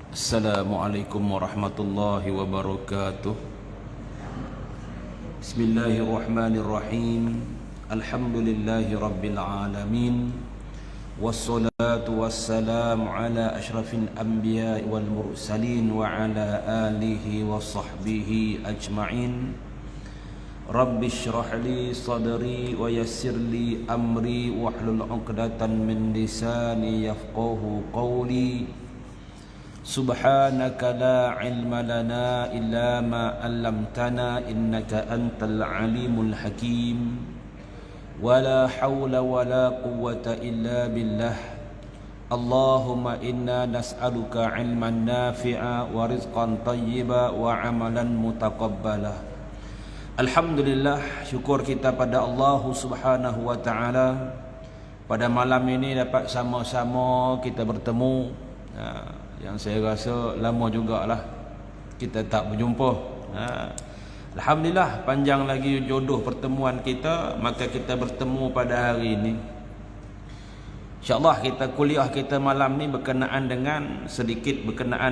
Assalamualaikum warahmatullahi wabarakatuh. Bismillahirrahmanirrahim. Alhamdulillahi rabbil alamin. Wassalatu wassalamu ala ashrafil anbiya wal mursalin wa ala alihi wa sahbihi ajma'in. Rabbi shrah li sadri wa yassir li amri wahlul 'uqdatan min lisani yafqahu qawli. Subhanaka la ilma lana illa ma 'allamtana innaka antal alimul hakim. Wala hawla wala quwwata illa billah. Allahumma inna nas'aluka ilman nafi'a wa rizqan tayyiba wa amalan mutaqabbala. Alhamdulillah, syukur kita pada Allah Subhanahu wa taala. Pada malam ini dapat sama-sama kita bertemu. Yang saya rasa lama jugalah kita tak berjumpa. Alhamdulillah, panjang lagi jodoh pertemuan kita, maka kita bertemu pada hari ini. InsyaAllah kita kuliah kita malam ni berkenaan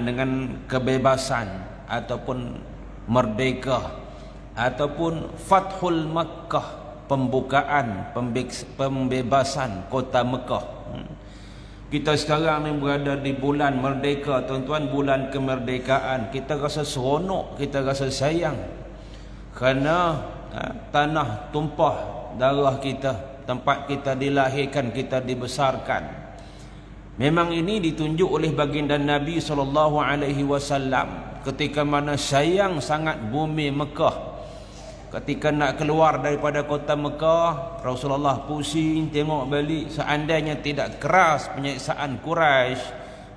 dengan kebebasan ataupun merdeka ataupun Fathul Makkah, pembebasan kota Mekah. Kita sekarang ni berada di bulan merdeka, tuan-tuan, bulan kemerdekaan. Kita rasa seronok, kita rasa sayang kerana tanah tumpah darah kita, tempat kita dilahirkan, kita dibesarkan. Memang ini ditunjuk oleh baginda Nabi SAW ketika mana sayang sangat bumi Mekah. Ketika nak keluar daripada kota Mekah, Rasulullah pusing tengok balik. Seandainya tidak keras penyiksaan Quraisy,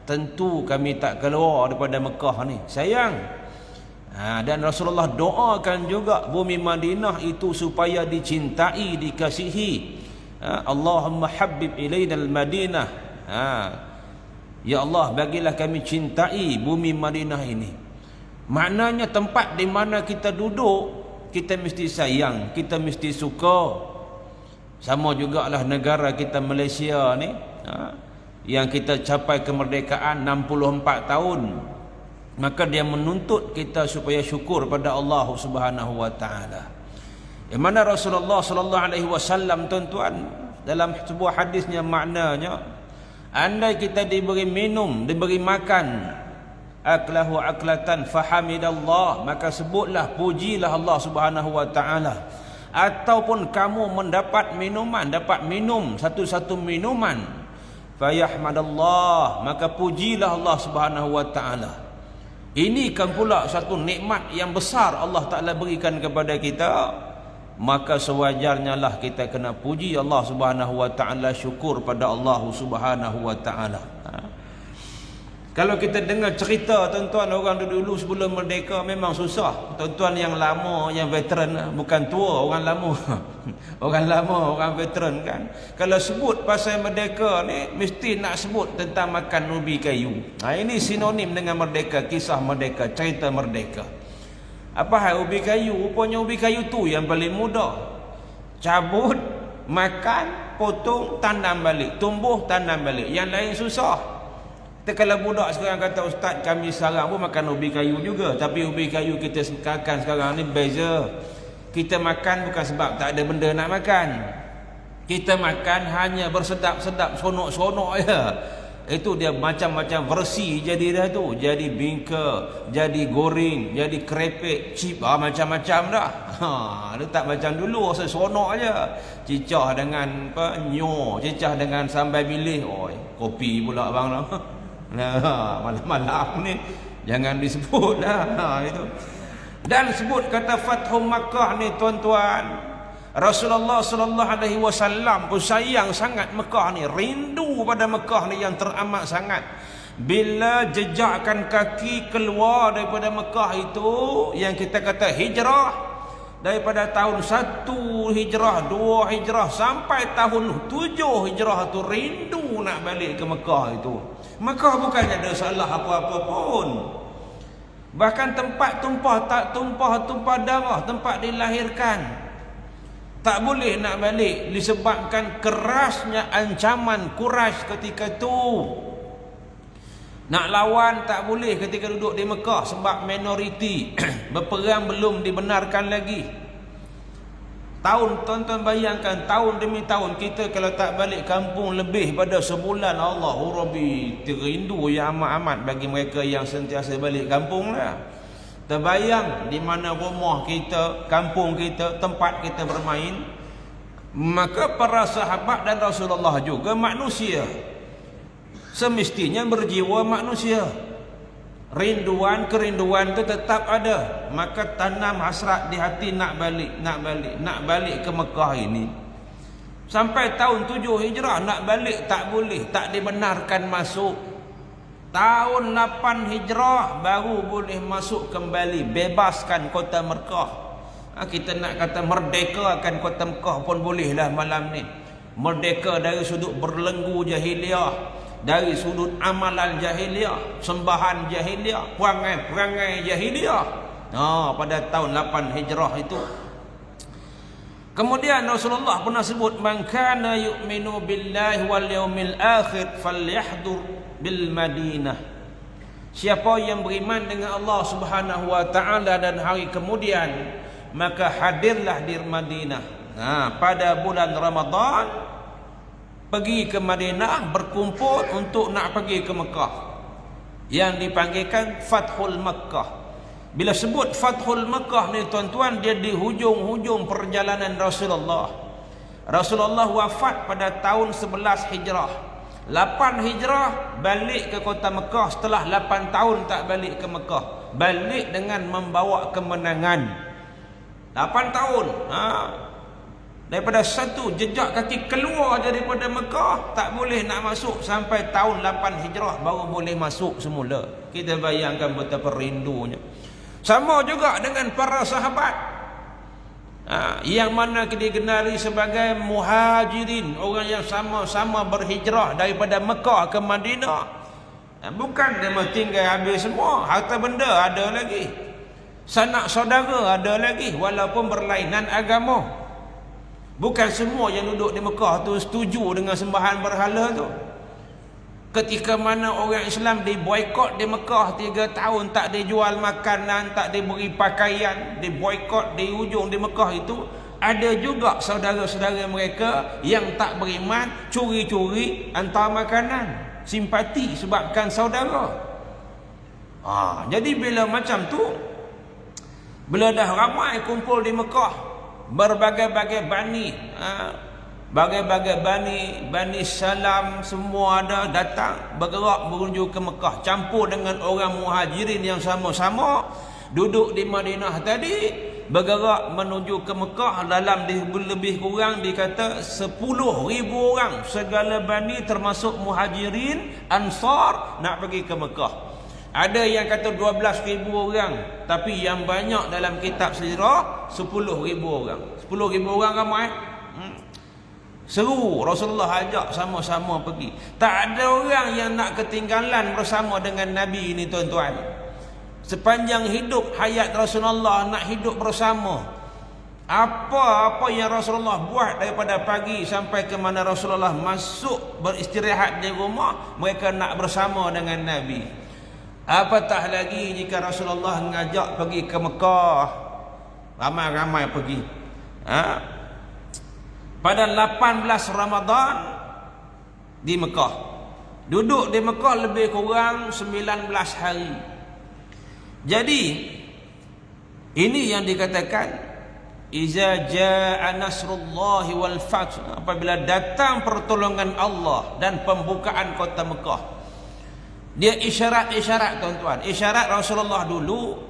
tentu kami tak keluar daripada Mekah ni. Sayang. Dan Rasulullah doakan juga bumi Madinah itu supaya dicintai, dikasihi. Allahumma habbib ilainal Madinah. Ya Allah, bagilah kami cintai bumi Madinah ini. Maknanya tempat di mana kita duduk, kita mesti sayang, kita mesti suka. Sama jugalah negara kita Malaysia ni, yang kita capai kemerdekaan 64 tahun. Maka dia menuntut kita supaya syukur pada Allah Subhanahu wa taala. Yang mana Rasulullah sallallahu alaihi wasallam, tuan-tuan, dalam sebuah hadisnya maknanya, andai kita diberi minum, diberi makan, aklahu aklatan fahamidallah, maka sebutlah, pujilah Allah Subhanahu wa taala. Ataupun kamu mendapat minuman, dapat minum satu-satu minuman, fayahmadallah, maka pujilah Allah Subhanahu wa taala. Ini kan pula satu nikmat yang besar Allah Taala berikan kepada kita. Maka sewajarnya lah kita kena puji Allah Subhanahu wa taala, syukur pada Allah Subhanahu wa taala. Kalau kita dengar cerita, tuan-tuan, orang dulu sebelum merdeka memang susah. Tuan-tuan yang lama, yang veteran, bukan tua, orang lama. Orang lama, orang veteran kan. Kalau sebut pasal merdeka ni, mesti nak sebut tentang makan ubi kayu. Ini sinonim dengan merdeka, kisah merdeka, cerita merdeka. Apa hal ubi kayu? Rupanya ubi kayu tu yang paling mudah. Cabut, makan, potong, tanam balik. Tumbuh, tanam balik. Yang lain susah. Kalau budak sekarang kata, ustaz, kami sekarang pun makan ubi kayu juga, tapi ubi kayu kita makan sekarang ni beza. Kita makan bukan sebab tak ada benda nak makan. Kita makan hanya bersedap-sedap, sonok-sonok je. Itu dia macam-macam versi jadi dah tu. Jadi bingka, jadi goreng, jadi krepek, chip, macam-macam dah. Dia tak macam dulu, sonok je. Cicah dengan nyo, cicah dengan sambal bilih. Kopi pula abang lah. Malam-malam ni jangan disebut lah. Itu. Dan sebut kata Fathul Makkah ni, tuan-tuan, Rasulullah sallallahu alaihi wasallam pun sayang sangat Mekah ni, rindu pada Mekah ni yang teramat sangat. Bila jejakkan kaki keluar daripada Mekah itu, yang kita kata hijrah, daripada tahun 1 hijrah, 2 hijrah sampai tahun 7 hijrah tu, rindu nak balik ke Mekah itu. Mekah bukannya ada salah apa-apa pun. Bahkan tempat tumpah darah, tempat dilahirkan, tak boleh nak balik disebabkan kerasnya ancaman Quraisy ketika itu. Nak lawan tak boleh ketika duduk di Mekah sebab minoriti. Berperang belum dibenarkan lagi. Tahun, tuan-tuan bayangkan, tahun demi tahun kita kalau tak balik kampung lebih pada sebulan, Allahu Rabbi, terindu yang amat-amat bagi mereka yang sentiasa balik kampung lah. Terbayang di mana rumah kita, kampung kita, tempat kita bermain. Maka para sahabat dan Rasulullah juga manusia, semestinya berjiwa manusia. Kerinduan itu tetap ada. Maka tanam hasrat di hati nak balik ke Mekah ini. Sampai tahun 7 Hijrah nak balik tak boleh, tak dibenarkan masuk. Tahun 8 Hijrah baru boleh masuk kembali, bebaskan kota Mekah. Kita nak kata merdekakan kota Mekah pun bolehlah malam ni. Merdeka dari sudut berlenggu jahiliah, dari sudut amalan jahiliah, sembahan jahiliah, perangai jahiliah. Pada tahun 8 Hijrah itu. Kemudian Rasulullah pernah sebut, man kana yu'minu billahi wal yaumil akhir falyahdur bil Madinah. Siapa yang beriman dengan Allah Subhanahu wa taala dan hari kemudian, maka hadirlah di Madinah. Pada bulan Ramadan pergi ke Madinah, berkumpul untuk nak pergi ke Mekah, yang dipanggilkan Fathul Makkah. Bila sebut Fathul Makkah ni tuan-tuan, dia di hujung-hujung perjalanan Rasulullah. Rasulullah wafat pada tahun 11 Hijrah. 8 Hijrah balik ke kota Mekah setelah 8 tahun tak balik ke Mekah. Balik dengan membawa kemenangan. 8 tahun. Daripada satu jejak kaki keluar daripada Mekah, tak boleh nak masuk sampai tahun 8 Hijrah baru boleh masuk semula. Kita bayangkan betapa rindunya. Sama juga dengan para sahabat, yang mana dikenali sebagai muhajirin, orang yang sama-sama berhijrah daripada Mekah ke Madinah. Bukan dia tinggal habis semua, harta benda ada lagi, sanak saudara ada lagi, walaupun berlainan agama. Bukan semua yang duduk di Mekah tu setuju dengan sembahan berhala tu. Ketika mana orang Islam diboikot di Mekah 3 tahun, tak dijual makanan, tak diberi pakaian, diboikot di ujung di Mekah itu, ada juga saudara-saudara mereka yang tak beriman curi-curi hantar makanan, simpati sebabkan saudara. Jadi bila macam tu, bila dah ramai kumpul di Mekah, berbagai-bagai bani, Bani Salam semua ada datang, bergerak menuju ke Mekah, campur dengan orang muhajirin yang sama-sama duduk di Madinah tadi, bergerak menuju ke Mekah dalam lebih kurang dikata 10,000 orang, segala bani termasuk muhajirin, ansar nak pergi ke Mekah. Ada yang kata 12,000 orang, tapi yang banyak dalam kitab sejarah 10,000 orang. 10,000 orang ramai. Seru, Rasulullah ajak sama-sama pergi. Tak ada orang yang nak ketinggalan bersama dengan Nabi ini tuan-tuan. Sepanjang hidup hayat Rasulullah nak hidup bersama. Apa-apa yang Rasulullah buat daripada pagi sampai ke mana Rasulullah masuk beristirahat di rumah, mereka nak bersama dengan Nabi. Apatah lagi jika Rasulullah mengajak pergi ke Mekah, ramai-ramai pergi. Pada 18 Ramadan di Mekah, duduk di Mekah lebih kurang 19 hari. Jadi ini yang dikatakan iza jaa nasrullahi wal fath, apabila datang pertolongan Allah dan pembukaan kota Mekah. Dia isyarat-isyarat tuan-tuan, isyarat Rasulullah dulu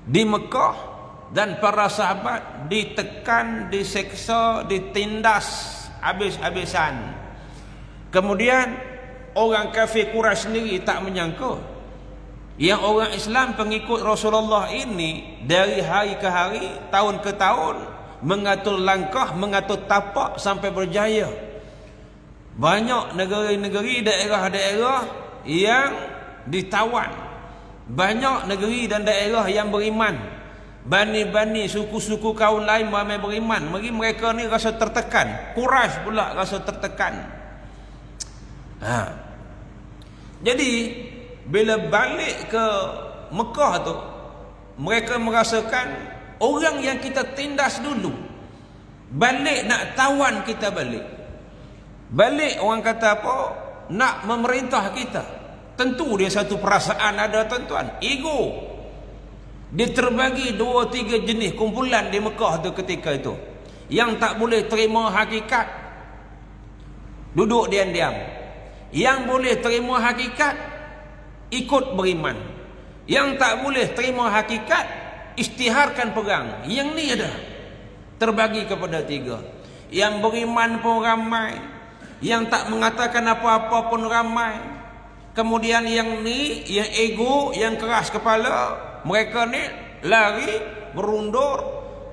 di Mekah, dan para sahabat ditekan, diseksa, ditindas habis-habisan. Kemudian orang kafir Quraisy sendiri tak menyangka yang orang Islam pengikut Rasulullah ini dari hari ke hari, tahun ke tahun mengatur langkah, mengatur tapak sampai berjaya. Banyak negeri-negeri, daerah-daerah yang ditawan, banyak negeri dan daerah yang beriman. Bani-bani suku-suku kaum lain ramai beriman, mereka ni rasa tertekan. Quraisy pula rasa tertekan. Jadi bila balik ke Mekah tu, mereka merasakan orang yang kita tindas dulu balik nak tawan kita balik. Balik orang kata apa? Nak memerintah kita. Tentu dia satu perasaan ada tuan-tuan, ego. Dia terbagi 2-3 jenis kumpulan di Mekah tu ketika itu. Yang tak boleh terima hakikat, duduk diam-diam. Yang boleh terima hakikat, ikut beriman. Yang tak boleh terima hakikat, isytiharkan perang. Yang ni ada, terbagi kepada 3. Yang beriman pun ramai, yang tak mengatakan apa-apa pun ramai. Kemudian yang ni, yang ego, yang keras kepala, mereka ni lari, berundur,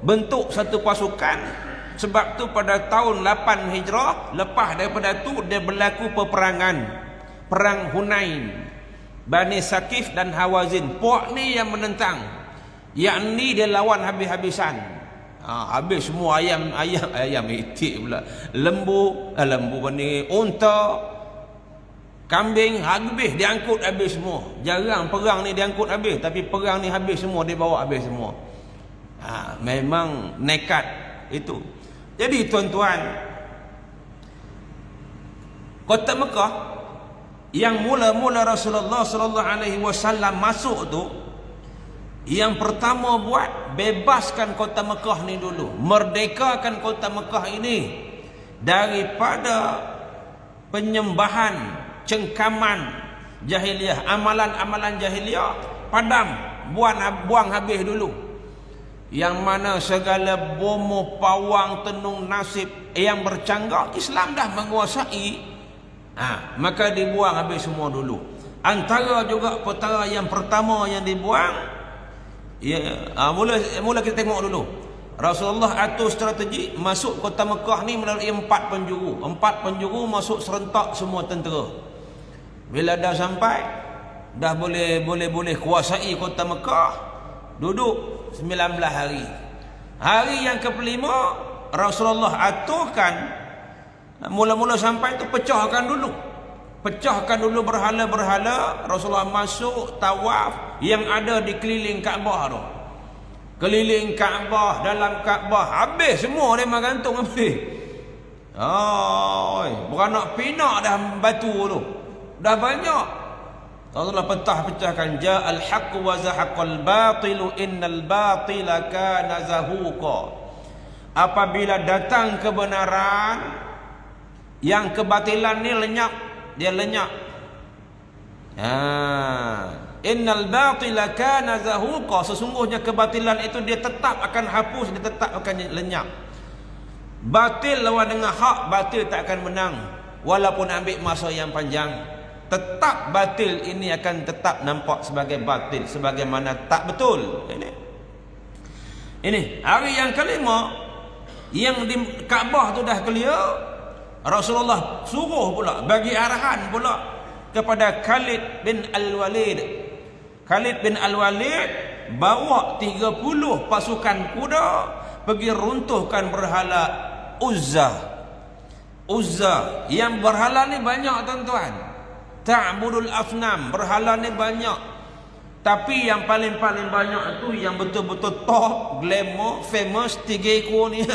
bentuk satu pasukan. Sebab tu pada tahun 8 Hijrah, lepas daripada tu dia berlaku peperangan, perang Hunain, Bani Saqif dan Hawazin. Puak ni yang menentang, yang ni dia lawan habis-habisan. Habis semua ayam itik pula, lembu ni, unta, kambing, habis diangkut habis semua. Jarang perang ni diangkut habis, tapi perang ni habis semua, dia bawa habis semua. Memang nekat itu. Jadi tuan-tuan, kota Mekah yang mula-mula Rasulullah sallallahu alaihi wasallam masuk tu, yang pertama buat, bebaskan kota Mekah ni dulu, merdekakan kota Mekah ini daripada penyembahan, cengkaman jahiliah, amalan-amalan jahiliah. Padam, buang habis dulu. Yang mana segala bomo, pawang, tenung nasib yang bercanggah, Islam dah menguasai. Maka dibuang habis semua dulu. Antara juga perkara yang pertama yang dibuang, mula kita tengok dulu. Rasulullah atur strategi masuk kota Mekah ni melalui 4 penjuru. 4 penjuru masuk serentak semua tentera. Bila dah sampai, dah boleh kuasai kota Mekah, duduk 19 hari. Hari yang ke-5 Rasulullah aturkan, mula-mula sampai tu pecahkan dulu berhala-berhala. Rasulullah masuk tawaf yang ada di keliling Kaabah tu. Keliling Kaabah, dalam Kaabah, habis semua dia gantung habis. Beranak pinak dah batu tu. Dah banyak. Rasulullah pecahkan, ja'al haqq wa zahaqal batilu innal batila kana zahuqa. Apabila datang kebenaran, yang kebatilan ni lenyap, dia lenyap. Innal batila kana zahuqa, sesungguhnya kebatilan itu dia tetap akan hapus, dia tetap akan lenyap. Batil lawan dengan hak, batil tak akan menang walaupun ambil masa yang panjang. Tetap batil ini akan tetap nampak sebagai batil, sebagaimana tak betul. Ini hari yang ke-5, yang di Kaabah tu dah clear. Rasulullah suruh pula, bagi arahan pula kepada Khalid bin Al-Walid. Khalid bin Al-Walid bawa 30 pasukan kuda pergi runtuhkan berhala Uzza. Yang berhala ni banyak tuan-tuan. Ta'budul asnam, berhala ni banyak. Tapi yang paling-paling banyak itu yang betul-betul top, glamour, famous, 3 ekor ni.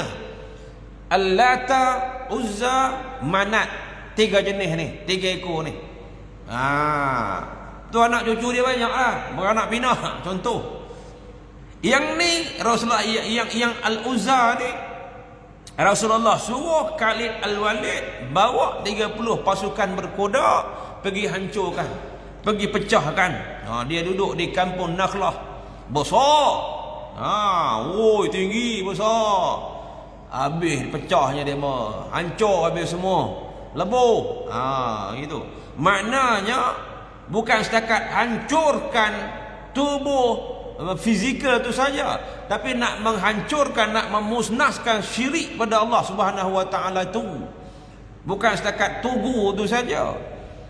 Al-Lata, Uzza, Manat. 3 jenis ni, 3 ekor ni. Tu anak cucu dia banyak lah, beranak pinah. Contoh. Yang ni Rasulullah, yang Al-Uzza ni, Rasulullah suruh Khalid Al-Walid bawa 30 pasukan berkuda pergi hancurkan, pergi pecahkan. Dia duduk di kampung Nakhlah, besar. Tinggi, besar. Habis pecahnya dia mah, hancur habis semua, lebur. Gitu. Maknanya bukan setakat hancurkan tubuh fizikal tu saja, tapi nak menghancurkan, nak memusnahkan syirik pada Allah Subhanahu wa taala tu. Bukan setakat tugu tu saja.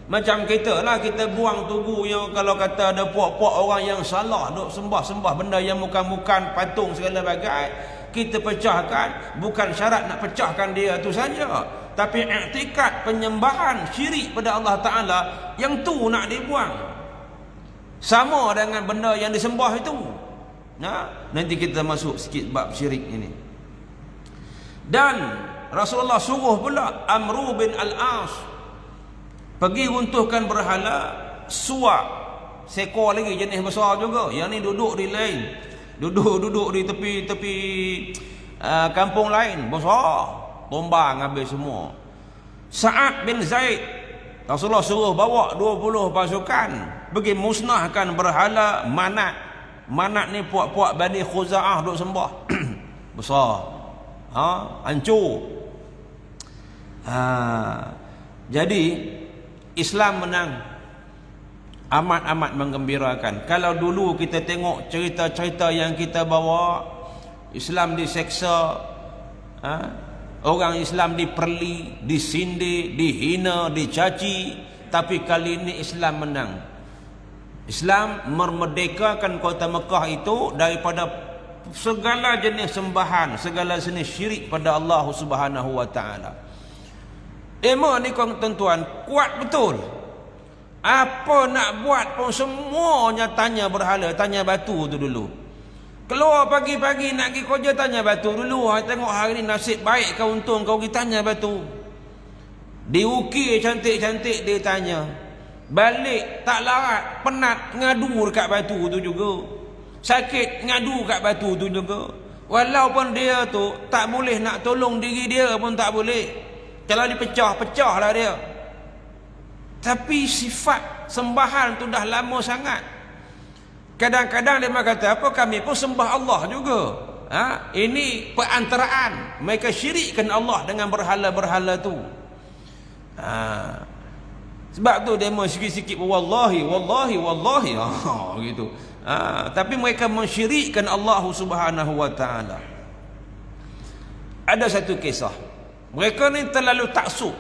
Macam kita lah, kita buang tugu yang kalau kata ada puak-puak orang yang salah duk sembah-sembah benda yang bukan-bukan, patung segala bagai, kita pecahkan. Bukan syarat nak pecahkan dia tu saja, tapi i'tikad penyembahan syirik pada Allah Ta'ala, yang tu nak dibuang. sama dengan benda yang disembah itu. Nanti kita masuk sikit bab syirik ini. Dan Rasulullah suruh pula Amru bin Al-As pergi runtuhkan berhala Suwa, seekor lagi jenis besar juga. Yang ni duduk di lain, duduk di tepi kampung lain, besar, tombang habis semua. Sa'ad bin Zaid, Rasulullah suruh bawa 20 pasukan pergi musnahkan berhala Manat. Manat ni puak-puak Bani Khuza'ah duk sembah. Besar, hancur. Jadi Islam menang, amat-amat menggembirakan. Kalau dulu kita tengok cerita-cerita yang kita bawa, Islam diseksa, orang Islam diperli, disindir, dihina, dicaci. Tapi kali ini Islam menang. Islam memerdekakan kota Mekah itu daripada segala jenis sembahan, segala jenis syirik pada Allah Subhanahu wa taala. Iman ni tuan-tuan kuat betul. Apa nak buat pun semuanya tanya berhala, tanya batu tu dulu. Keluar pagi-pagi nak pergi kerja, tanya batu dulu. Tengok hari ni nasib baik kau, untung kau pergi, tanya batu. Diukir cantik-cantik dia tanya. Balik tak larat, penat, ngadu dekat batu tu juga. Sakit, ngadu kat batu tu juga. Walaupun dia tu tak boleh nak tolong diri dia pun tak boleh. Kalau dipecah-pecah lah dia. Tapi sifat sembahan tu dah lama sangat. Kadang-kadang dia kata, apa kami pun sembah Allah juga. Ini perantaraan. Mereka syirikkan Allah dengan berhala-berhala tu. Sebab tu dia sikit-sikit wallahi gitu. Tapi mereka mensyirikkan Allah Subhanahu wa taala. Ada satu kisah. Mereka ni terlalu taksub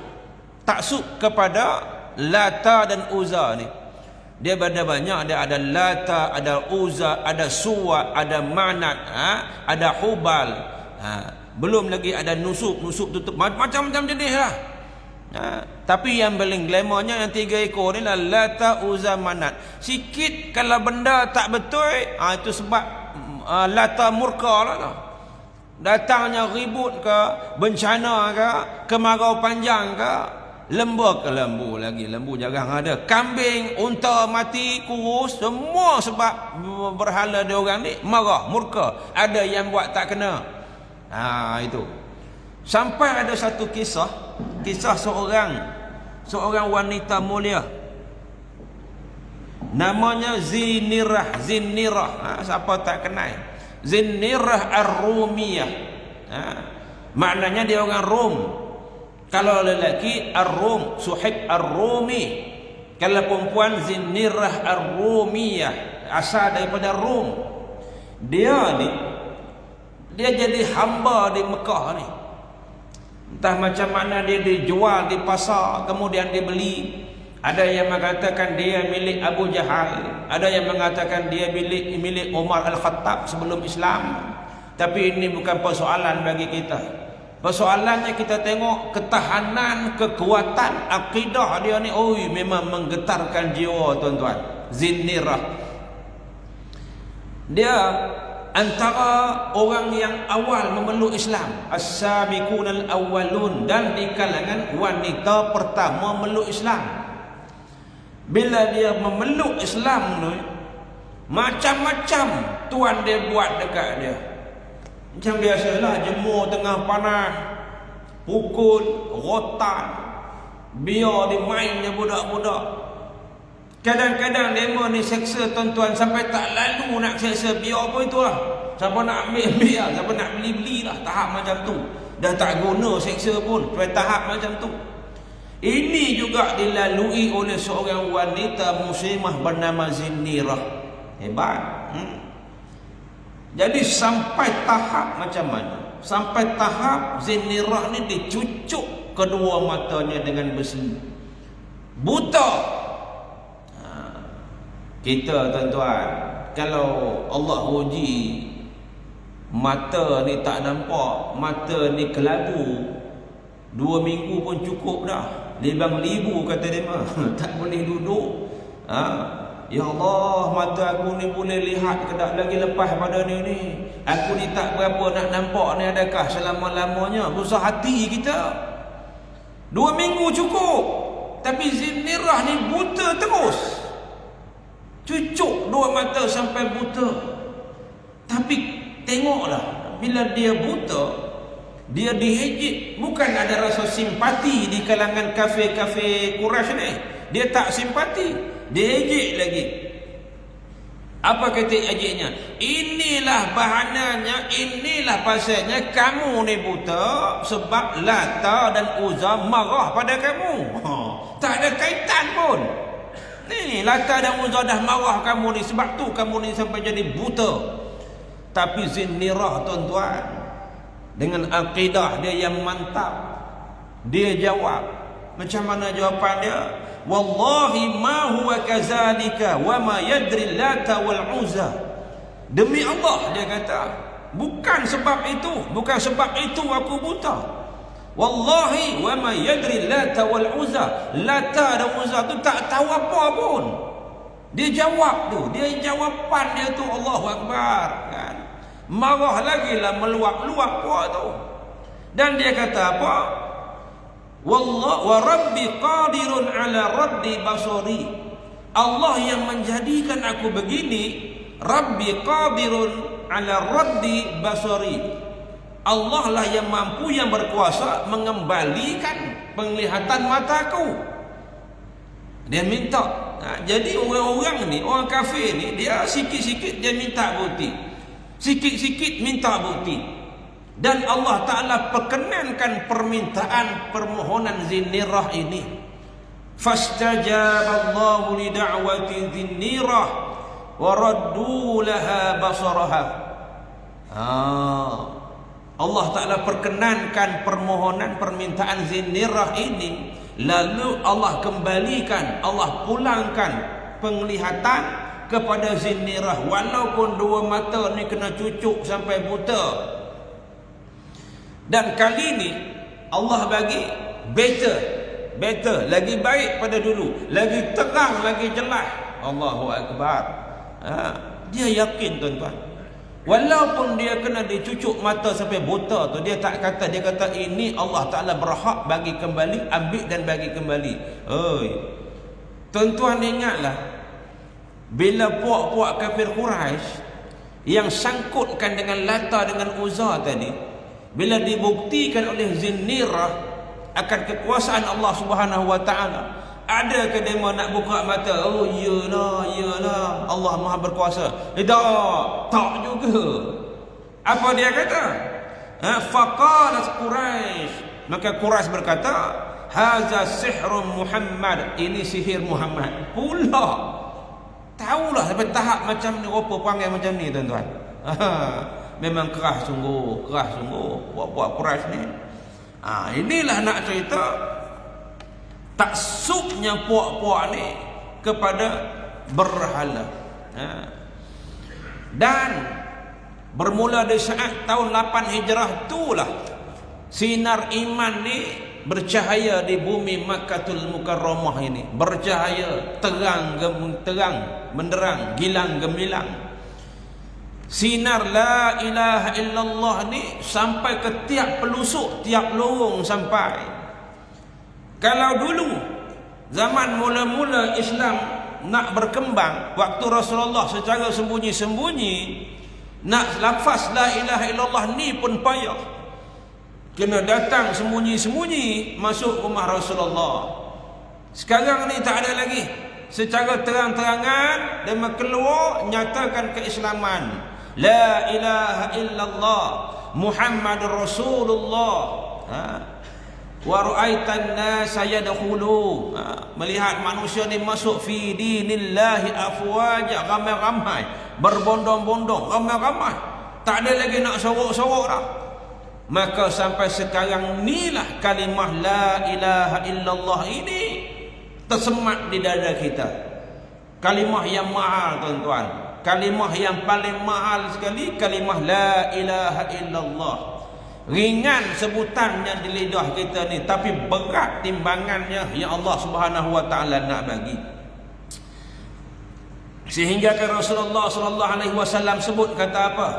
kepada Lata dan Uzza ni. Dia banyak, dia ada Lata, ada Uzza, ada Suwa, ada Manat, ada Hubal. Belum lagi ada Nusuk tutup, macam-macam jenis lah. Tapi yang paling glamournya yang 3 ekor ni lah Lata, Uzza, Manat. Sikit kalau benda tak betul, itu sebab Lata murka lah. Datangnya ribut ke, bencana ke, kemarau panjang ke, lembu lagi, lembu jarang ada, kambing, unta mati, kurus, semua sebab berhala dia orang ni marah, murka. Ada yang buat tak kena. Itu. Sampai ada satu kisah seorang wanita mulia, namanya Zinnirah. Siapa tak kenal? Zinnirah Ar-Rumiyah. Maknanya dia orang Rom. Kalau lelaki Ar-Rum, Suhaib Ar-Rumi. Kalau perempuan Zinnirah Ar-Rumiyah, asal daripada Rom. Dia jadi hamba di Mekah ni. Entah macam mana dia dijual di pasar, kemudian dibeli. Ada yang mengatakan dia milik Abu Jahal, ada yang mengatakan dia milik Umar Al-Khattab sebelum Islam. Tapi ini bukan persoalan bagi kita. Persoalannya kita tengok ketahanan, kekuatan akidah dia ni, memang menggetarkan jiwa tuan-tuan. Zinnirah. Dia antara orang yang awal memeluk Islam, as-sabiqunal awwalun, dan di kalangan wanita pertama memeluk Islam. Bila dia memeluk Islam ni, macam-macam tuan dia buat dekat dia. Macam biasalah, jemur tengah panas, pukul, rotan, biar dia main dia budak-budak. Kadang-kadang demo ni seksa tuan-tuan sampai tak lalu nak seksa, biar apa itulah. Siapa nak ambil lah, siapa nak beli lah, tahap macam tu. Dah tak guna seksa pun, sampai tahap macam tu. Ini juga dilalui oleh seorang wanita muslimah bernama Zinnirah. Hebat. Jadi sampai tahap macam mana? Sampai tahap Zinnirah ni dicucuk kedua matanya dengan besi. Buta. Kita tuan-tuan, kalau Allah uji mata ni tak nampak, mata ni kelabu, 2 minggu pun cukup dah. Libang libu kata dia mah. Tak boleh duduk. Ya Allah, mata aku ni boleh lihat ke tak lagi lepas pada ni. Aku ni tak berapa nak nampak ni adakah selama-lamanya. Susah hati kita. 2 minggu cukup. Tapi Zinnirah ni buta terus. Cucuk 2 mata sampai buta. Tapi tengoklah, bila dia buta, dia dihejik. Bukan ada rasa simpati di kalangan kafir-kafir Quraisy ni. Dia tak simpati. Dia ejek lagi. Apa kata ejeknya? Inilah bahananya, inilah pasalnya kamu ni buta sebab Lata dan Uzza marah pada kamu. Tak ada kaitan pun. Ni Lata dan Uzza dah marah kamu ni, sebab tu kamu ni sampai jadi buta. Tapi Zinnirah tuan-tuan, dengan akidah dia yang mantap, dia jawab. Macam mana jawapan dia? Wallahi ma huwa kazalika wa ma yadri Lata wal Uzza. Demi Allah, dia kata, bukan sebab itu aku buta. Wallahi wa ma yadri Lata wal Uzza. Lata dan Uzza tu tak tahu apa pun. Dia jawab tu, dia jawapan dia tu Allahu Akbar kan. Marah lagi lah, meluap-luap apa tu. Dan dia kata apa? Wallah wa rabbi qadirun ala raddi basari. Allah yang menjadikan aku begini. Rabbi qadirun ala raddi basari. Allah lah yang mampu, yang berkuasa mengembalikan penglihatan mataku. Dia minta. Jadi orang-orang ni, orang kafir ni, dia sikit-sikit dia minta bukti, sikit-sikit minta bukti. Dan Allah Ta'ala perkenankan permohonan Zinnirah ini. Fastajaballahu li da'wati Zinnirah wa raddu laha basaraha. Allah Ta'ala perkenankan permintaan Zinnirah ini. Lalu Allah kembalikan, Allah pulangkan penglihatan kepada Zinnirah. Walaupun 2 mata ni kena cucuk sampai buta. Dan kali ni Allah bagi better, lagi baik pada dulu, lagi terang, lagi jelas. Allahu Akbar. Dia yakin tuan-tuan. Walaupun dia kena dicucuk mata sampai buta tu, dia tak kata, dia kata ini Allah Ta'ala berhak bagi kembali, ambil dan bagi kembali. Oi, tuan-tuan ingatlah, bila puak-puak kafir Quraisy yang sangkutkan dengan Lata dengan Uzza tadi, bila dibuktikan oleh Zinnirah akan kekuasaan Allah Subhanahu wa Ta'ala, ada ke dia nak buka mata? Oh iyalah Allah Maha berkuasa. Tak juga. Apa dia kata? Faqalat Quraisy. Maka Quraisy berkata, haza sihrun Muhammad. Ini sihir Muhammad. Pula tahulah sampai tahap macam ni, rupa panggil macam ni tuan-tuan. Memang keras sungguh buat Quraisy ni. Inilah nak cerita taksubnya puak-puak ni kepada berhala. Dan bermula dari saat tahun 8 Hijrah itulah sinar iman ni bercahaya di bumi Makkatul Mukarramah ini. Bercahaya, terang menderang, gilang gemilang. Sinar la ilaha illallah ni sampai ke tiap pelusuk, tiap lorong sampai. Kalau dulu zaman mula-mula Islam nak berkembang, waktu Rasulullah secara sembunyi-sembunyi nak lafaz la ilaha illallah ni pun payah. Kena datang sembunyi-sembunyi masuk rumah Rasulullah. Sekarang ni tak ada lagi. Secara terang-terangan dan keluar nyatakan keislaman. La ilaha illallah Muhammadur Rasulullah. Wa ra'aitan nasa yadkhulu. Melihat manusia ni masuk fi dinillahi afwaja, ramai-ramai, berbondong-bondong, ramai-ramai. Tak ada lagi nak sorok-sorok dah. Maka sampai sekarang inilah kalimah la ilaha illallah ini tersemat di dada kita. Kalimah yang mahal tuan-tuan. Kalimah yang paling mahal sekali, kalimah la ilaha illallah. Ringan sebutannya di lidah kita ni, tapi berat timbangannya yang Allah Subhanahu wa Ta'ala nak bagi. Sehingga kan Rasulullah sallallahu alaihi wasallam sebut kata apa?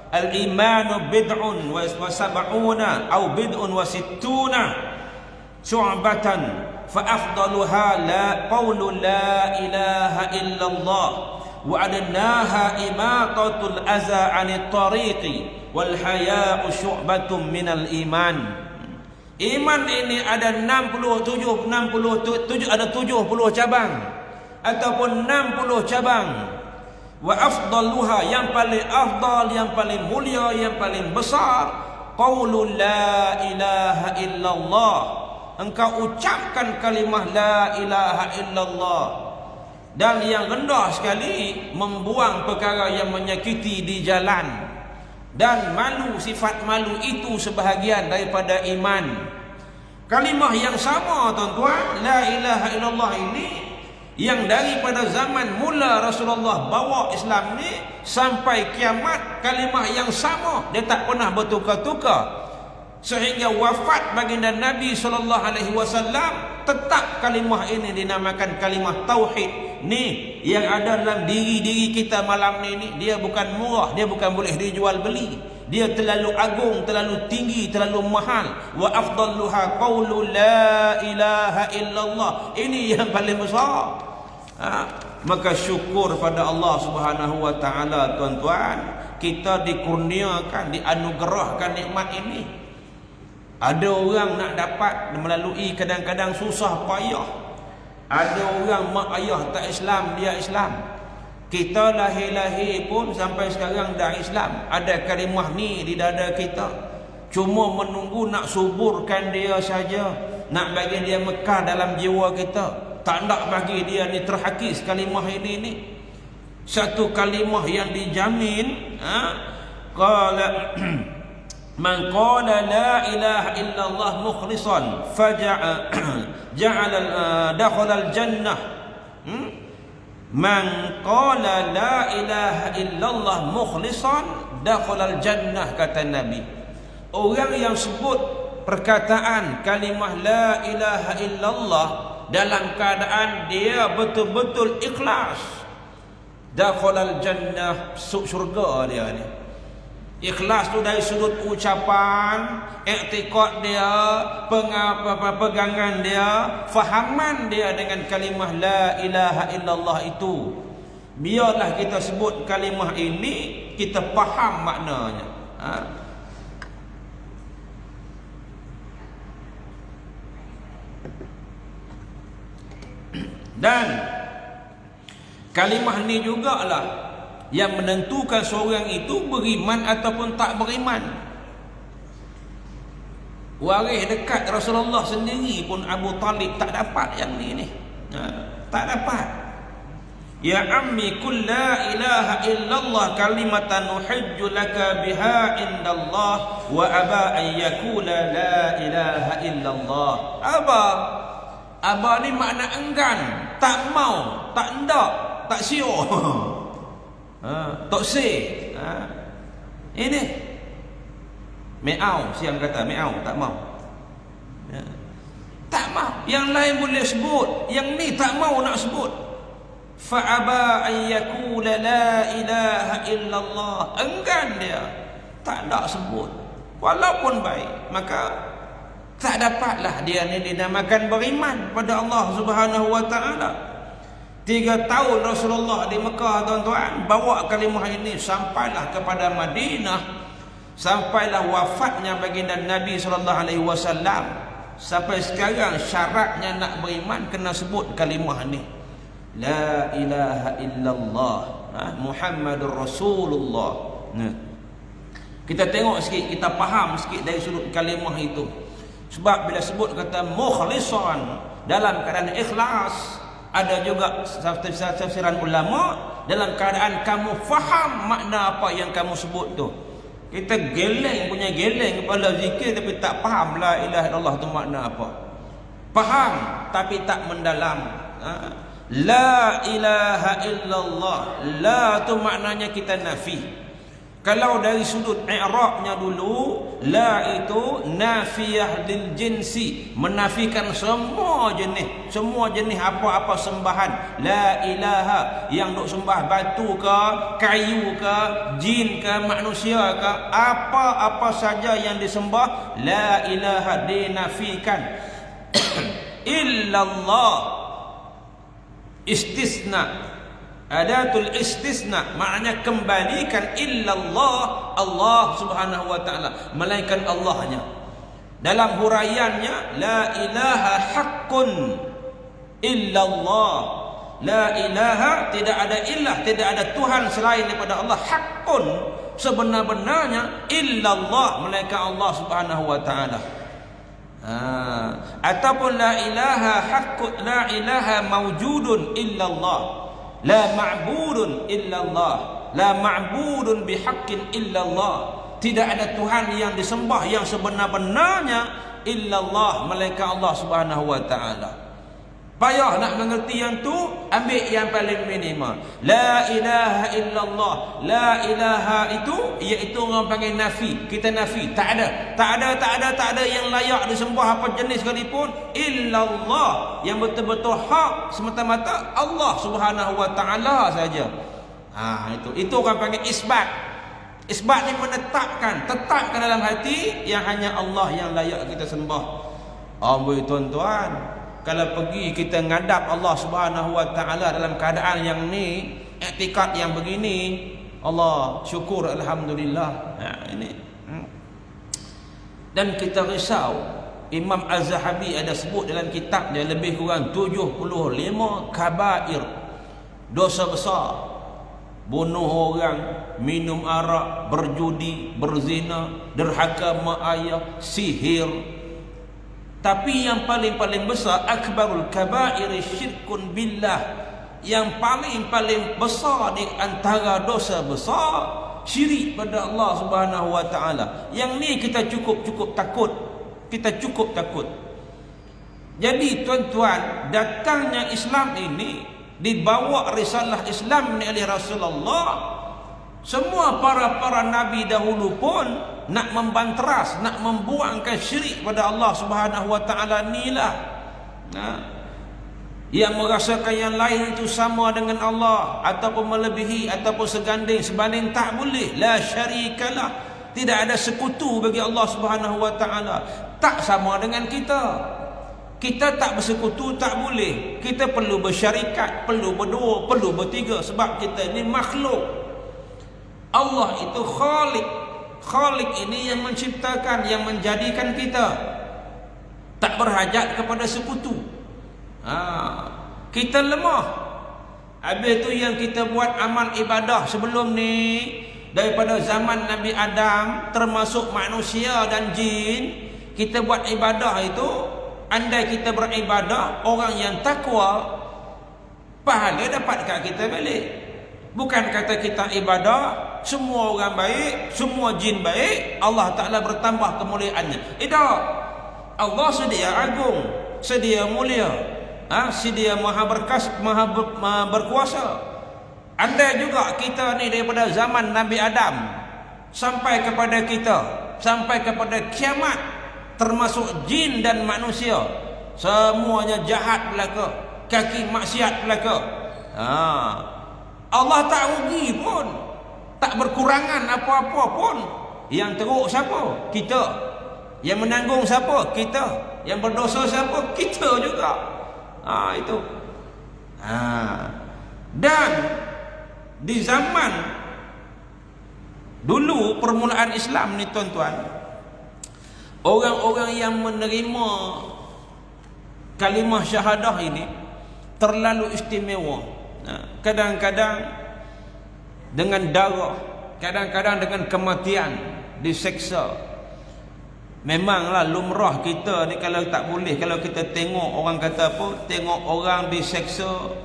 Al-imanu bid'un wa sab'una au bid'un wa sittuna syu'batan fa afdaluha la qawlu la ilaha illallah wa adnaha imatatul aza 'anit tariqi wal haya'u syu'batun minal iman. Iman ini ada 70 ada 70 cabang ataupun 60 cabang. Wa afdaluha, yang paling afdal, yang paling mulia, yang paling besar, qaulul la ilaha illallah. Engkau ucapkan kalimah la ilaha illallah. Dan yang rendah sekali, membuang perkara yang menyakiti di jalan. Dan malu, sifat malu itu sebahagian daripada iman. Kalimah yang sama tuan-tuan, la ilaha illallah ini, yang daripada zaman mula Rasulullah bawa Islam ni sampai kiamat, kalimah yang sama, dia tak pernah bertukar-tukar. Sehingga wafat baginda Nabi SAW, tetap kalimah ini dinamakan kalimah tauhid. Ni yang ada dalam diri-diri kita malam ni, dia bukan murah, dia bukan boleh dijual beli. Dia terlalu agung, terlalu tinggi, terlalu mahal. Wa afdaluha qaulu la ilaha illallah. Ini yang paling besar. Maka syukur pada Allah Subhanahu wa taala tuan-tuan, kita dikurniakan, dianugerahkan nikmat ini. Ada orang nak dapat melalui kadang-kadang susah payah. Ada orang mak ayah tak Islam, dia Islam. Kita lahir-lahir pun sampai sekarang dah Islam. Ada kalimah ni di dada kita. Cuma menunggu nak suburkan dia saja, nak bagi dia mekar dalam jiwa kita. Tak nak bagi dia ni terhakis kalimah ini ni. Satu kalimah yang dijamin, qala man qala la ilaha illallah mukhlishan ja'ala dakhala al-jannah. Man qala la ilaha illallah mukhlishan dakhala al-jannah, kata Nabi. Orang yang sebut perkataan kalimah la ilaha illallah dalam keadaan dia betul-betul ikhlas, dakhala al-jannah, syurga dia ni. Ikhlas tu dari sudut ucapan, i'tiqad dia, pegangan dia, fahaman dia dengan kalimah la ilaha illallah itu. Biarlah kita sebut kalimah ini, kita faham maknanya. Dan kalimah ni jugalah yang menentukan seorang itu beriman ataupun tak beriman. Waris dekat Rasulullah sendiri pun Abu Talib tak dapat yang ni. Tak dapat. Ya ammi kul la ilaha illallah kalimatan uhajju laka biha indallah wa aba an yakula la ilaha illallah. Aba ni makna enggan, tak mau, tak hendak, tak siok. Tak say. Ini meau, siang kata meau, tak mau. Tak mau. Yang lain boleh sebut, yang ni tak mau nak sebut. Fa aba an yakula la ilaha illallah. Enggan dia, tak nak sebut. Walaupun baik, maka tak dapatlah dia ni dinamakan beriman pada Allah Subhanahu wa taala. 3 tahun Rasulullah di Mekah tuan-tuan, bawa kalimah ini sampailah kepada Madinah, sampailah wafatnya baginda Nabi SAW. Sampai sekarang syaratnya nak beriman kena sebut kalimah ini, la ilaha illallah Muhammadur Rasulullah. Kita tengok sikit, kita faham sikit dari sudut kalimah itu. Sebab bila sebut kata mukhlishan, dalam keadaan ikhlas. Ada juga tafsiran ulama, dalam keadaan kamu faham makna apa yang kamu sebut tu. Kita geleng kepala zikir tapi tak faham la ilaha illallah tu makna apa. Faham tapi tak mendalam. La ilaha illallah, la tu maknanya kita nafi. Kalau dari sudut i'rabnya dulu, la itu nafiyah lil jinsi, menafikan semua jenis apa-apa sembahan. La ilaha, yang duk sembah batu ke, kayu ke, jin ke, manusia ke, apa-apa saja yang disembah, la ilaha dinafikan. Illallah, istisna, adatul istisna, maknanya kembalikan illallah, Allah subhanahu wa ta'ala, melainkan Allahnya. Dalam huraiannya, la ilaha haqqun illallah, la ilaha, tidak ada ilah, tidak ada Tuhan selain daripada Allah, haqqun, sebenar-benarnya, illallah, melainkan Allah subhanahu wa ta'ala. Ataupun la ilaha haqqun, la ilaha mawjudun illallah, la ma'budun illallah, la ma'budun bihaqqin illallah, tidak ada Tuhan yang disembah yang sebenar-benarnya illallah, melainkan Allah subhanahu wa ta'ala. Payah nak mengerti yang tu, ambil yang paling minimal. La ilaha illallah, la ilaha itu, iaitu orang panggil nafi. Kita nafi, tak ada yang layak disembah apa jenis sekalipun illallah, yang betul-betul hak semata-mata Allah subhanahu wa ta'ala saja. Itu orang panggil isbat. Isbat ni menetapkan, tetapkan dalam hati yang hanya Allah yang layak kita sembah. Amboi tuan-tuan, kalau pergi kita ngadap Allah subhanahu wa ta'ala dalam keadaan yang ni, i'tikad yang begini, Allah syukur alhamdulillah. Ini. Dan kita risau, Imam Az-Zahabi ada sebut dalam kitabnya lebih kurang 75 kabair, dosa besar. Bunuh orang, minum arak, berjudi, berzina, derhaka mak ayah, sihir. Tapi yang paling besar, akbarul kabair syirkun billah, yang paling besar di antara dosa besar, syirik pada Allah subhanahu wa ta'ala. Yang ni kita cukup takut. Kita cukup takut. Jadi tuan-tuan, datangnya Islam ini, dibawa risalah Islam ni oleh Rasulullah, semua para nabi dahulu pun nak membanteras, nak membuangkan syirik pada Allah subhanahu wa ta'ala inilah. Yang merasakan yang lain itu sama dengan Allah, ataupun melebihi, ataupun seganding, sebanding, tak boleh. La syarikalah, tidak ada sekutu bagi Allah subhanahu wa ta'ala. Tak sama dengan kita. Kita tak bersekutu, tak boleh. Kita perlu bersyarikat, perlu berdua, perlu bertiga, sebab kita ini makhluk. Allah itu Khalik. Khalik ini yang menciptakan, yang menjadikan kita, tak berhajat kepada sekutu. Kita lemah. Habis tu yang kita buat amal ibadah sebelum ni, daripada zaman Nabi Adam, termasuk manusia dan jin, kita buat ibadah itu, andai kita beribadah, orang yang takwa, pahala dapat kat kita balik. Bukan kata kita ibadah, semua orang baik, semua jin baik, Allah Ta'ala bertambah kemuliaannya. Tidak. Allah sedia agung, sedia mulia, sedia maha berkuasa. Andai juga kita ni daripada zaman Nabi Adam sampai kepada kita, sampai kepada kiamat, termasuk jin dan manusia, semuanya jahat belaka, kaki maksiat belaka, Allah tak rugi pun, tak berkurangan apa-apa pun. Yang teruk siapa? Kita. Yang menanggung siapa? Kita. Yang berdosa siapa? Kita juga. Itu. Dan di zaman dulu permulaan Islam ni tuan-tuan, orang-orang yang menerima kalimah syahadah ini terlalu istimewa. Kadang-kadang dengan darah, kadang-kadang dengan kematian, diseksa. Memanglah lumrah kita ni, kalau tak boleh, kalau kita tengok orang kata apa, tengok orang diseksa,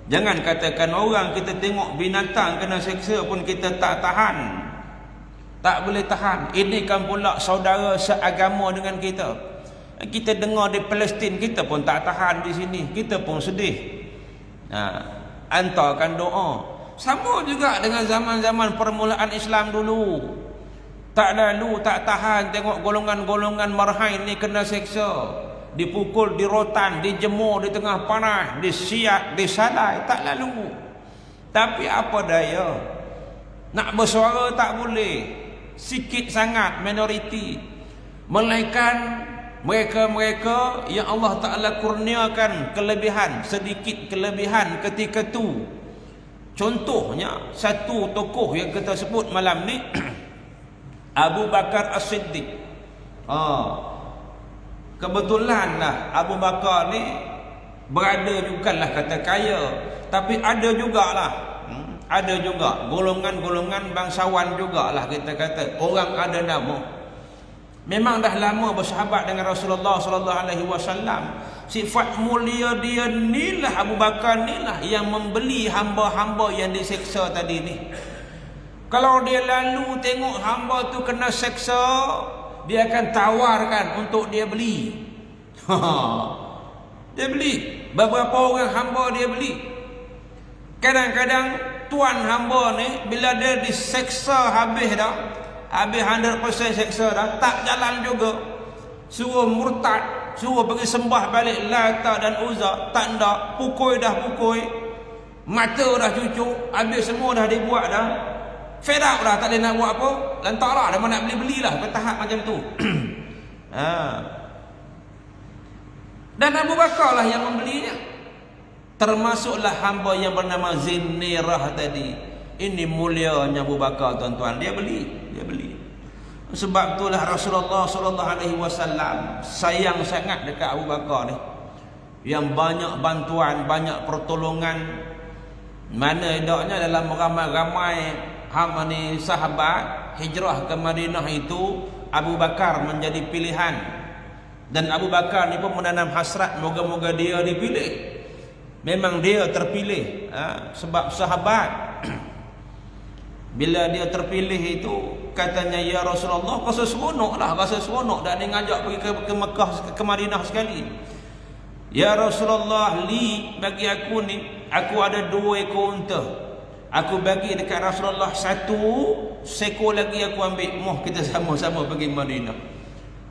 jangan katakan orang, kita tengok binatang kena seksa pun kita tak tahan, tak boleh tahan. Ini kan pula saudara seagama dengan kita. Kita dengar di Palestin, kita pun tak tahan di sini, kita pun sedih. Hantarkan doa. Sama juga dengan zaman-zaman permulaan Islam dulu. Tak lalu, tak tahan tengok golongan-golongan marhain ni kena seksa, dipukul, dirotan, dijemur di tengah panas, disiat, disalai, tak lalu. Tapi apa daya, nak bersuara tak boleh, sikit sangat minoriti. Melainkan mereka-mereka yang Allah Ta'ala kurniakan kelebihan, sedikit kelebihan ketika tu. Contohnya satu tokoh yang kita sebut malam ni Abu Bakar As-Siddiq. Kebetulanlah Abu Bakar ni berada jugalah kata kaya, tapi ada jugalah ada juga golongan-golongan bangsawan jugalah kita kata, orang ada nama. Memang dah lama bersahabat dengan Rasulullah sallallahu alaihi wasallam. Sifat mulia dia inilah, Abu Bakar inilah yang membeli hamba-hamba yang diseksa tadi ni. Kalau dia lalu tengok hamba tu kena seksa, dia akan tawarkan untuk dia beli. Dia beli. Beberapa orang hamba dia beli. Kadang-kadang tuan hamba ni bila dia diseksa habis dah, habis 100% seksa dah, tak jalan juga, suruh murtad, suruh pergi sembah balik Lata dan Uzza, tak nak, pukul dah pukul, mata dah cucuk, habis semua dah dibuat dah, fed up dah, tak boleh nak buat apa, lantaklah dah nak beli-belilah ke tahap macam tu. Dan Abu Bakar lah yang membelinya. Termasuklah hamba yang bernama Zinirah tadi. Ini mulianya Abu Bakar, tuan-tuan. Dia beli. Sebab itulah Rasulullah sallallahu alaihi wasallam sayang sangat dekat Abu Bakar ni. Yang banyak bantuan, banyak pertolongan. Mana idaknya dalam ramai-ramai ni sahabat hijrah ke Madinah itu, Abu Bakar menjadi pilihan. Dan Abu Bakar ni pun menanam hasrat moga-moga dia dipilih. Memang dia terpilih, sebab sahabat bila dia terpilih itu katanya, ya Rasulullah, rasa seronok dah dia ngajak pergi ke Mekah, ke Madinah sekali. Ya Rasulullah, bagi aku ni, aku ada 2 ekor unta, aku bagi dekat Rasulullah 1 ekor lagi aku ambil, kita sama-sama pergi Madinah.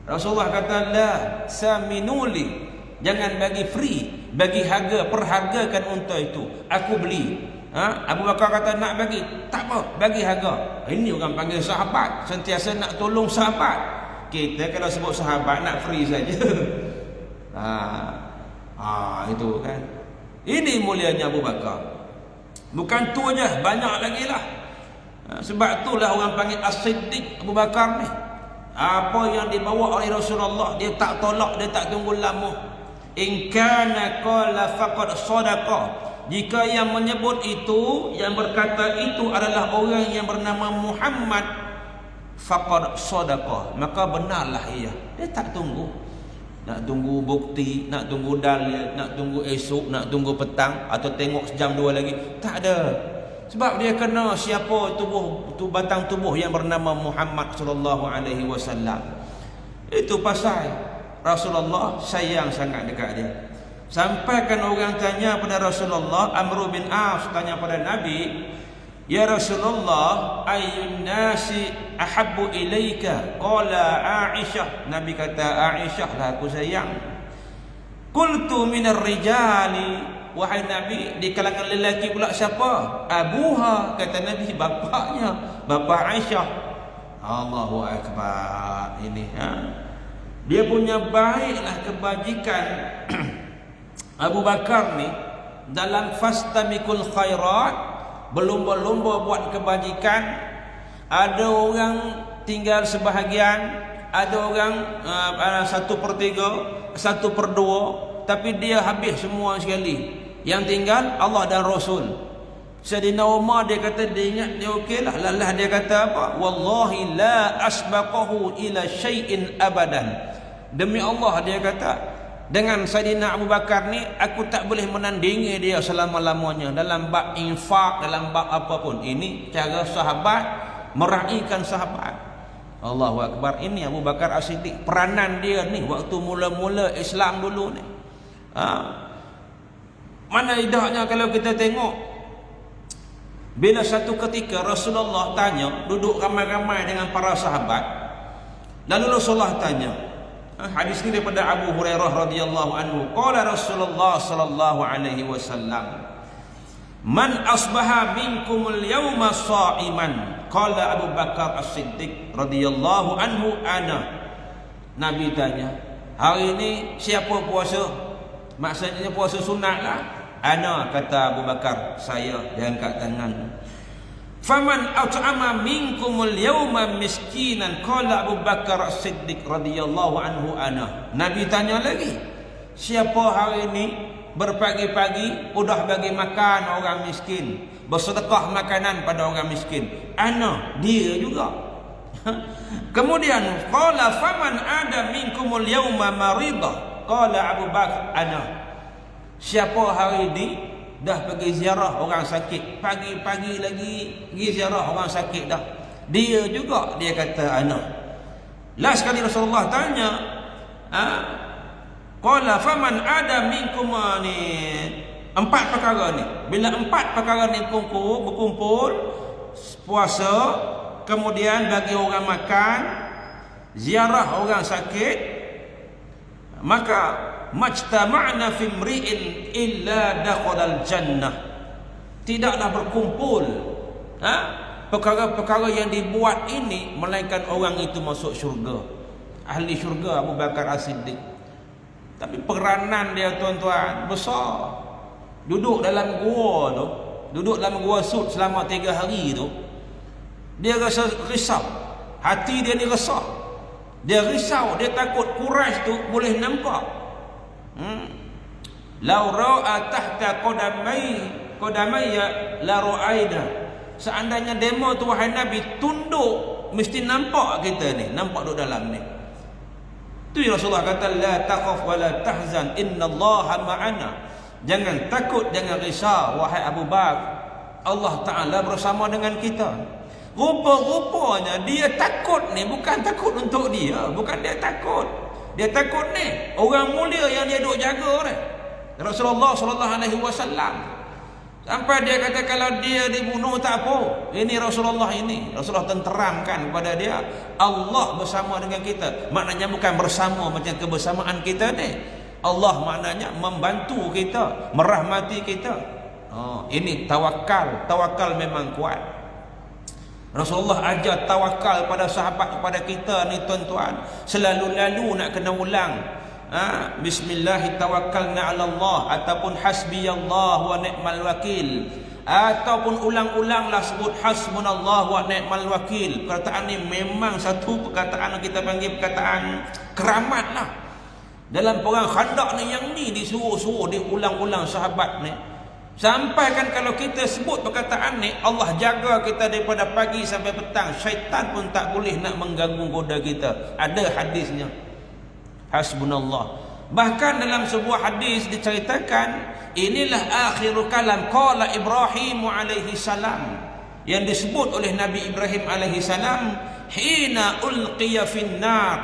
Rasulullah kata, la saminuli, jangan bagi free, bagi harga, perhargakan unta itu, aku beli. Abu Bakar kata nak bagi, tak apa, bagi harga. Ini orang panggil sahabat, sentiasa nak tolong sahabat. Kita kalau sebut sahabat nak free saja. Itu kan. Ini mulianya Abu Bakar. Bukan tu aja, banyak lagi lah. Sebab itulah orang panggil As-Siddiq Abu Bakar ni. Apa yang dibawa oleh Rasulullah, dia tak tolak, dia tak tunggu lama. In kana qala faqad sadaqa. Jika yang menyebut itu, yang berkata itu adalah orang yang bernama Muhammad, faqad sadaqa, maka benarlah ia. Dia tak tunggu. Nak tunggu bukti, nak tunggu dalil, nak tunggu esok, nak tunggu petang, atau tengok sejam 2 lagi. Tak ada. Sebab dia kena siapa batang tubuh yang bernama Muhammad sallallahu alaihi wasallam. Itu pasal Rasulullah sayang sangat dekat dia. Sampai kan orang tanya pada Rasulullah, Amr bin As tanya pada Nabi, ya Rasulullah, ayyun nasi ahabbu ilaika? Qala Aisyah. Nabi kata, Aisyah lah aku sayang. Qultu minar rijali, wahai Nabi, di kalangan lelaki pula siapa? Abuha, kata Nabi, bapaknya, bapa Aisyah. Allahu akbar. Ini dia punya baiklah kebajikan Abu Bakar ni dalam fastamikul khairat, berlumba-lumba buat kebajikan. Ada orang tinggal sebahagian, ada orang 1/3, 1/2, tapi dia habis semua sekali. Yang tinggal Allah dan Rasul. Sayyidina Umar dia kata, dia ingat dia okeylah. Lalah dia kata apa? Wallahi la asbaqahu ila syai'in abadan. Demi Allah dia kata, dengan Sayyidina Abu Bakar ni aku tak boleh menandingi dia selama-lamanya dalam bab infak, dalam bab apapun. Ini cara sahabat meraihkan sahabat. Allahu akbar. Ini Abu Bakar As-Siddiq, peranan dia ni waktu mula-mula Islam dulu ni. Mana idahnya kalau kita tengok Bila satu ketika Rasulullah tanya, duduk ramai-ramai dengan para sahabat, lalu Rasulullah tanya, hadis ini daripada Abu Hurairah radhiyallahu anhu, qala Rasulullah sallallahu alaihi wasallam, man asbaha minkumul yawma sha'iman, qala Abu Bakar As-Siddiq radhiyallahu anhu, ana. Nabi tanya, hari ini siapa puasa? Maksudnya puasa sunat lah. Ana, kata Abu Bakar, saya. Dia angkat tangan. Faman at'ama minkumul yawma miskinan, qala Abu Bakar As-Siddiq radhiyallahu anhu, ana. Nabi tanya lagi, siapa hari ini berpagi-pagi udah bagi makan orang miskin, bersedekah makanan pada orang miskin? Ana, dia juga. Kemudian qala faman ada minkumul yawma marida, qala Abu Bakar, ana. Siapa hari ini dah pergi ziarah orang sakit, pagi-pagi lagi pergi ziarah orang sakit dah? Dia juga, dia kata ana. Last kali Rasulullah tanya, qala faman ada minkum ni, empat perkara ni. Bila empat perkara ni berkumpul, puasa, kemudian bagi orang makan, ziarah orang sakit, maka majtama'na fi imri'in illa dakhalal jannah. Tidaklah berkumpul perkara-perkara yang dibuat ini melainkan orang itu masuk syurga. Ahli syurga Abu Bakar As-Siddiq. Tapi peranan dia tuan-tuan besar. Duduk dalam gua tu, duduk dalam gua Sud selama 3 hari tu, dia rasa risau. Hati dia ni resah. Dia risau, dia takut Quraisy tu boleh nampak. Lau ra'a tahta qadamayya la ra'aida. Seandainya demo tu wahai Nabi tunduk, mesti nampak kita ni, nampak duduk dalam ni. Tu Rasulullah kata, la takhaf wa la tahzan, innallaha ma'ana. Jangan takut, jangan risau wahai Abu Bakar, Allah Ta'ala bersama dengan kita. Rupa-rupanya dia takut ni bukan takut untuk dia, bukan dia takut. Dia takut ni orang mulia yang dia duk jaga ni, Rasulullah sallallahu alaihi wasallam. Sampai dia kata kalau dia dibunuh tak apa. Ini Rasulullah ini. Rasulullah tenteramkan kepada dia, Allah bersama dengan kita. Maknanya bukan bersama macam kebersamaan kita ni. Allah maknanya membantu kita, merahmati kita. Ini tawakal. Tawakal memang kuat. Rasulullah ajar tawakal pada sahabat, kepada kita ni tuan-tuan. Selalu-lalu nak kena ulang. Bismillah tawakkalna 'ala Allah, ataupun hasbiyallah wa ni'mal wakil, ataupun ulang-ulanglah sebut hasbunallah wa ni'mal wakil. Perkataan ni memang satu perkataan yang kita panggil perkataan keramat lah. Dalam perang Khandaq ni, yang ni disuruh-suruh diulang-ulang sahabat ni. Sampai kan kalau kita sebut perkataan ni, Allah jaga kita daripada pagi sampai petang. Syaitan pun tak boleh nak mengganggu goda kita. Ada hadisnya, hasbunallah. Bahkan dalam sebuah hadis diceritakan, inilah akhiru kalam qala Ibrahim alaihi salam, yang disebut oleh Nabi Ibrahim alaihi salam, hina ulqiya finnar,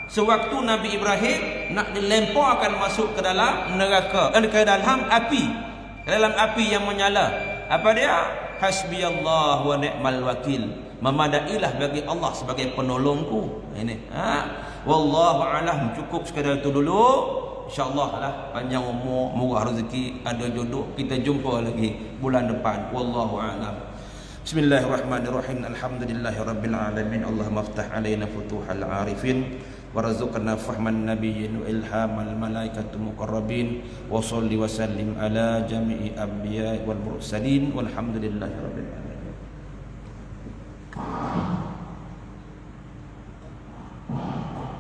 sewaktu Nabi Ibrahim nak dilemparkan masuk ke dalam neraka, ke dalam api, dalam api yang menyala. Apa dia? Hasbiyallah wa ni'mal wakil. Memadailah bagi Allah sebagai penolongku. Ini. Wallahu a'lam. Cukup sekadar itu dulu. InsyaAllah lah, panjang umur, murah rezeki, ada jodoh. Kita jumpa lagi bulan depan. Wallahu a'lam. Bismillahirrahmanirrahim. Alhamdulillahirabbil alamin. Allahumma aftah alaina futuhal arifin, warzuqna fahman nabiyyin wa ilhamal malaikatul muqarrabin, wa shalli wa sallim ala jami'i anbiya'i wal mursalin, walhamdulillahi rabbil alamin.